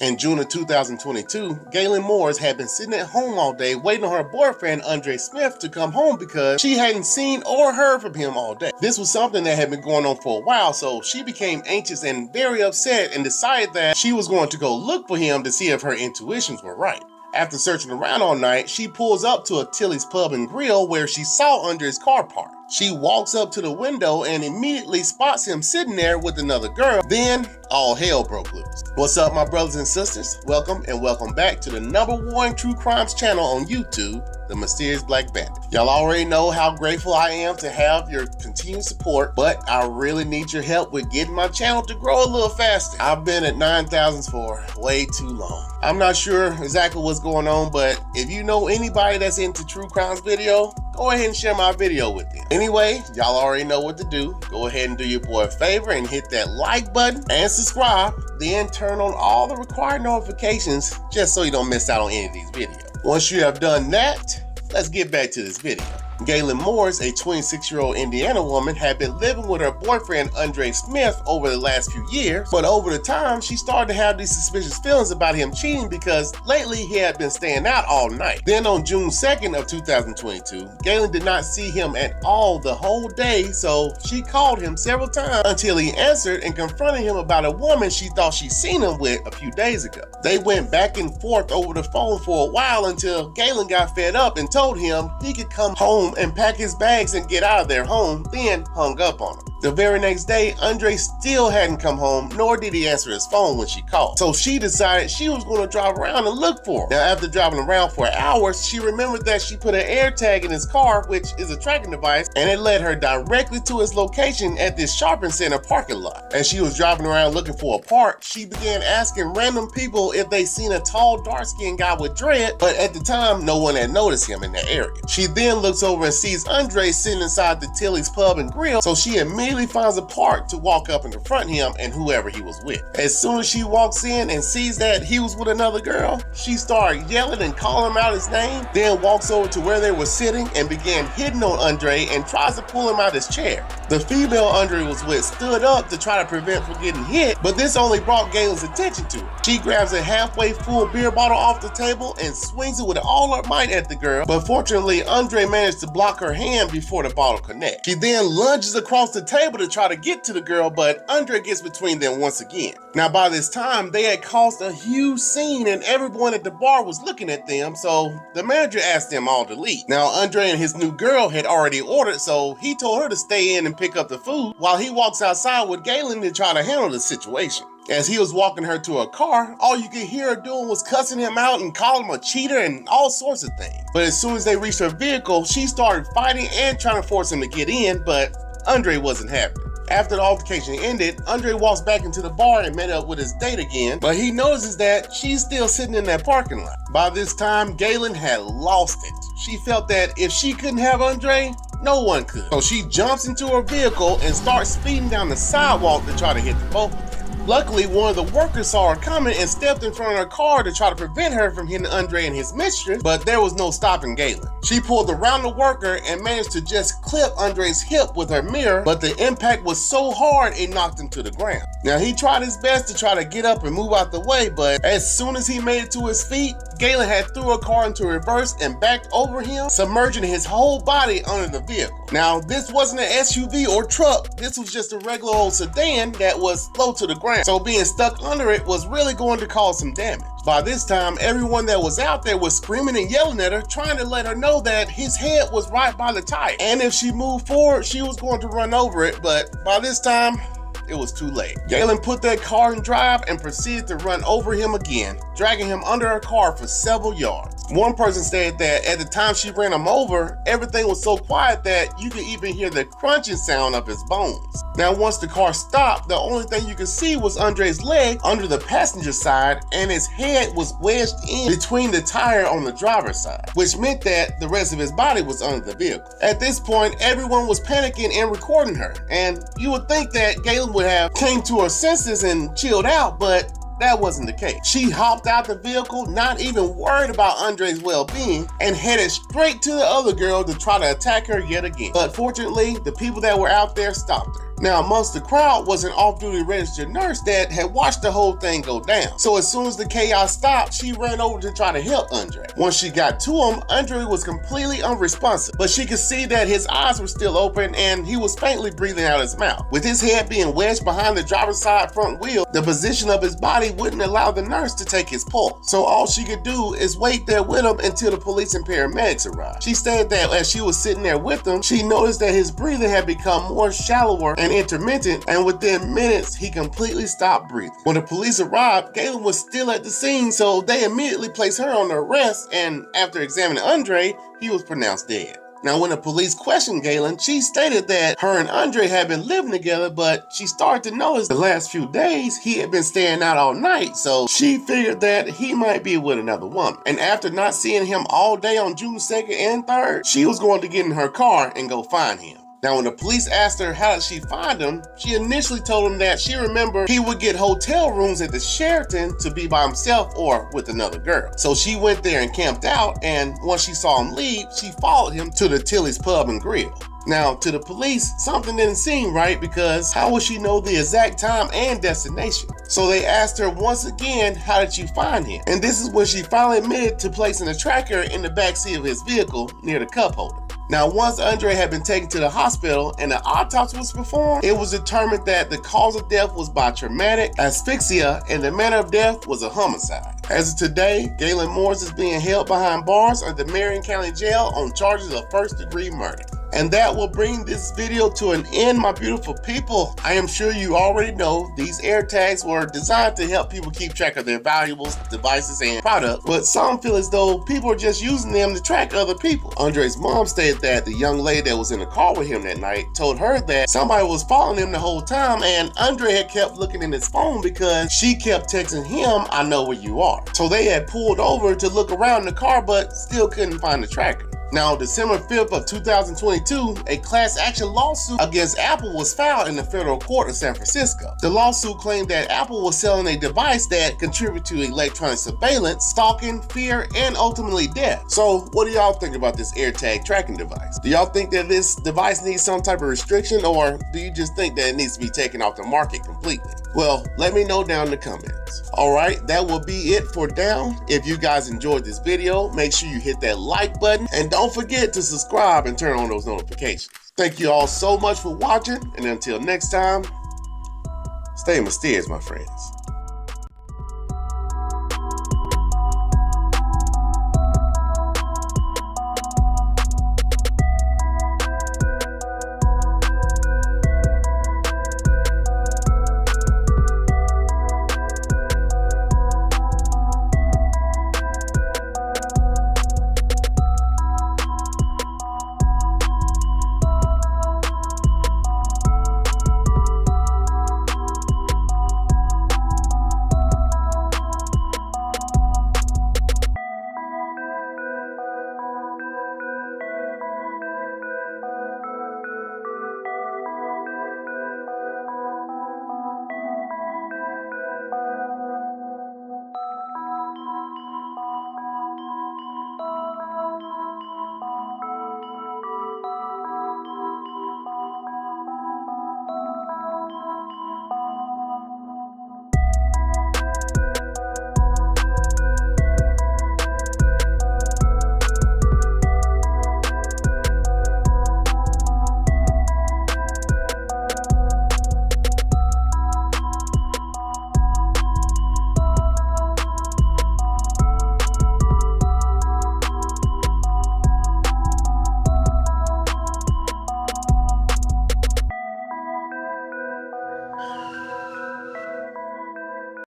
In June of 2022, Gaylyn Morris had been sitting at home all day waiting on her boyfriend Andre Smith to come home because she hadn't seen or heard from him all day. This was something that had been going on for a while, so she became anxious and very upset and decided that she was going to go look for him to see if her intuitions were right. After searching around all night, she pulls up to a Tillys pub and grill where she saw Andre's car parked. She walks up to the window and immediately spots him sitting there with another girl. Then all hell broke loose. What's up, my brothers and sisters? Welcome back to the #1 true crimes channel on YouTube, The Mysterious Black Bandit. Y'all already know how grateful I am to have your continued support, but I really need your help with getting my channel to grow a little faster. I've been at 9,000 for way too long. I'm not sure exactly what's going on, but if you know anybody that's into true crimes video, go ahead and share my video with them. Anyway, y'all already know what to do. Go ahead and do your boy a favor and hit that like button and subscribe. Then turn on all the required notifications just so you don't miss out on any of these videos. Once you have done that, let's get back to this video. Gaylyn Morris, a 26-year-old Indiana woman, had been living with her boyfriend Andre Smith over the last few years, but over the time she started to have these suspicious feelings about him cheating because lately he had been staying out all night. Then on June 2nd of 2022, Gaylyn did not see him at all the whole day, so she called him several times until he answered and confronted him about a woman she thought she'd seen him with a few days ago. They went back and forth over the phone for a while until Gaylyn got fed up and told him he could come home and pack his bags and get out of their home, then hung up on him. The very next day, Andre still hadn't come home, nor did he answer his phone when she called. So she decided she was going to drive around and look for him. Now, after driving around for hours, she remembered that she put an AirTag in his car, which is a tracking device, and it led her directly to his location at this shopping center parking lot. As she was driving around looking for a park, she began asking random people if they seen a tall, dark-skinned guy with dread, but at the time, no one had noticed him in that area. She then looks over and sees Andre sitting inside the Tillys pub and grill, so she immediately finds a park to walk up and confront him and whoever he was with. As soon as she walks in and sees that he was with another girl, she started yelling and calling him out his name, then walks over to where they were sitting and began hitting on Andre and tries to pull him out his chair. The female Andre was with stood up to try to prevent from getting hit, but this only brought Gaylyn's attention to her. She grabs a halfway full beer bottle off the table and swings it with all her might at the girl, but fortunately Andre managed to block her hand before the bottle connects. She then lunges across the table to try to get to the girl, but Andre gets between them once again. Now by this time, they had caused a huge scene and everyone at the bar was looking at them, so the manager asked them all to leave. Now Andre and his new girl had already ordered, so he told her to stay in and pick up the food while he walks outside with Gaylyn to try to handle the situation. As he was walking her to her car, all you could hear her doing was cussing him out and calling him a cheater and all sorts of things. But as soon as they reached her vehicle, she started fighting and trying to force him to get in, but Andre wasn't happy. After the altercation ended, Andre walks back into the bar and met up with his date again, but he notices that she's still sitting in that parking lot. By this time, Gaylyn had lost it. She felt that if she couldn't have Andre, no one could. So she jumps into her vehicle and starts speeding down the sidewalk to try to hit the both of them. Luckily, one of the workers saw her coming and stepped in front of her car to try to prevent her from hitting Andre and his mistress, but there was no stopping Gaylyn. She pulled around the worker and managed to just clip Andre's hip with her mirror, but the impact was so hard it knocked him to the ground. Now, he tried his best to try to get up and move out the way, but as soon as he made it to his feet, Gaylyn had threw her car into reverse and backed over him, submerging his whole body under the vehicle. Now, this wasn't an SUV or truck. This was just a regular old sedan that was low to the ground. So being stuck under it was really going to cause some damage. By this time, everyone that was out there was screaming and yelling at her, trying to let her know that his head was right by the tire. And if she moved forward, she was going to run over it, but by this time, it was too late. Gaylyn put that car in drive and proceeded to run over him again, dragging him under her car for several yards. One person said that at the time she ran him over, everything was so quiet that you could even hear the crunching sound of his bones. Now, once the car stopped, the only thing you could see was Andre's leg under the passenger side, and his head was wedged in between the tire on the driver's side, which meant that the rest of his body was under the vehicle. At this point, everyone was panicking and recording her, and you would think that Gaylyn would have came to her senses and chilled out, but that wasn't the case. She hopped out the vehicle, not even worried about Andre's well-being, and headed straight to the other girl to try to attack her yet again. But fortunately, the people that were out there stopped her. Now, amongst the crowd was an off-duty registered nurse that had watched the whole thing go down. So as soon as the chaos stopped, she ran over to try to help Andre. Once she got to him, Andre was completely unresponsive, but she could see that his eyes were still open and he was faintly breathing out his mouth. With his head being wedged behind the driver's side front wheel, the position of his body wouldn't allow the nurse to take his pulse. So all she could do is wait there with him until the police and paramedics arrived. She stated that as she was sitting there with him, she noticed that his breathing had become more shallower and intermittent, and within minutes, he completely stopped breathing. When the police arrived, Gaylyn was still at the scene, so they immediately placed her on arrest, and after examining Andre, he was pronounced dead. Now, when the police questioned Gaylyn, she stated that her and Andre had been living together, but she started to notice the last few days he had been staying out all night, so she figured that he might be with another woman. And after not seeing him all day on June 2nd and 3rd, she was going to get in her car and go find him. Now, when the police asked her how did she find him, she initially told them that she remembered he would get hotel rooms at the Sheraton to be by himself or with another girl. So she went there and camped out, and once she saw him leave, she followed him to the Tillys pub and grill. Now, to the police, something didn't seem right because how would she know the exact time and destination? So they asked her once again, how did you find him? And this is when she finally admitted to placing a tracker in the backseat of his vehicle near the cup holder. Now, once Andre had been taken to the hospital and an autopsy was performed, it was determined that the cause of death was by traumatic asphyxia and the manner of death was a homicide. As of today, Gaylyn Morris is being held behind bars at the Marion County Jail on charges of first-degree murder. And that will bring this video to an end, my beautiful people. I am sure you already know these AirTags were designed to help people keep track of their valuables, devices, and products, but some feel as though people are just using them to track other people. Andre's mom stated that the young lady that was in the car with him that night told her that somebody was following him the whole time, and Andre had kept looking in his phone because she kept texting him, "I know where you are." So they had pulled over to look around the car, but still couldn't find the tracker. Now, December 5th of 2022, a class action lawsuit against Apple was filed in the federal court of San Francisco. The lawsuit claimed that Apple was selling a device that contributed to electronic surveillance, stalking, fear, and ultimately death. So what do y'all think about this AirTag tracking device? Do y'all think that this device needs some type of restriction, or do you just think that it needs to be taken off the market completely? Well, let me know down in the comments. All right, that will be it for now. If you guys enjoyed this video, make sure you hit that like button and don't forget to subscribe and turn on those notifications. Thank you all so much for watching, and until next time, stay mysterious, my friends.